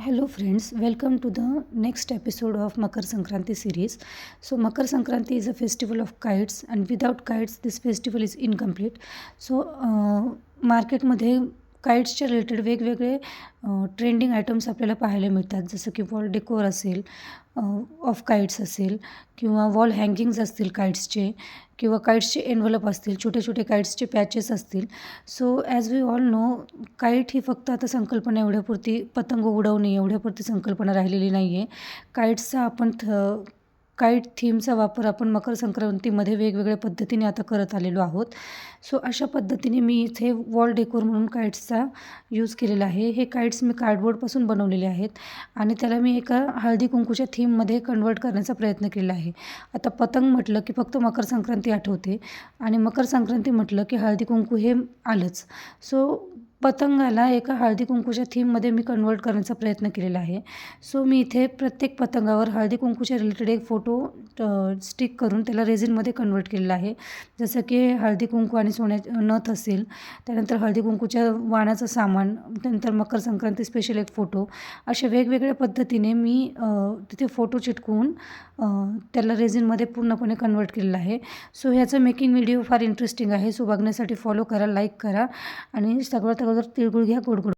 Hello friends, welcome to the next episode of Makar Sankranti series. So Makar Sankranti is a festival of kites and without kites this festival is incomplete. So मार्केटमध्ये काईट्सच्या related वेगवेगळे trending items आपल्याला पाहायला मिळतात, जसं की wall decor असेल, of काईट्स असेल किंवा वॉल हँगिंग्ज असतील काईट्सचे किंवा काईट्सचे एन्व्हलप असतील, छोटे छोटे काईट्सचे पॅचेस असतील. So as we all know, kite ही फक्त आता संकल्पना एवढ्यापुरती, पतंग उडवणे एवढ्यापुरती संकल्पना राहिलेली नाही आहे. काईट्सचा आपण काईट थीमचा वापर आपण मकर संक्रांतीमध्ये वेगवेगळ्या पद्धतीने आता करत आलेलो आहोत. सो अशा पद्धतीने मी इथे वॉल डेकोर म्हणून काईट्सचा यूज केलेला आहे. हे काईट्स मी कार्डबोर्डपासून बनवलेले आहेत आणि त्याला मी एका हळदी कुंकूच्या थीममध्ये कन्वर्ट करण्याचा प्रयत्न केलेला आहे. आता पतंग म्हटलं की फक्त मकर संक्रांती आठवते आणि मकर संक्रांती म्हटलं की हळदी कुंकू हे आलंच. सो पतंगाला एका हळदी कुंकूच्या थीममध्ये मी कन्वर्ट करण्याचा प्रयत्न केलेला आहे. सो मी इथे प्रत्येक पतंगावर हळदी कुंकूच्या रिलेटेड एक फोटो स्टिक करून त्याला रेझिनमध्ये कन्वर्ट केलेला आहे. जसं की हळदी कुंकू आणि नथ असेल, त्यानंतर हळदी कुंकूच्या वाणाचं सामान, त्यानंतर मकर संक्रांती स्पेशल एक फोटो, अशा वेगवेगळ्या पद्धतीने मी तिथे फोटो चिटकवून त्याला रेझिनमध्ये पूर्णपणे कन्वर्ट केलेलं आहे. सो ह्याचं मेकिंग व्हिडिओ फार इंटरेस्टिंग आहे. सो बघण्यासाठी फॉलो करा, लाईक करा आणि सगळ्यात अगोदर तिळगुळ घ्या, गोड गोड.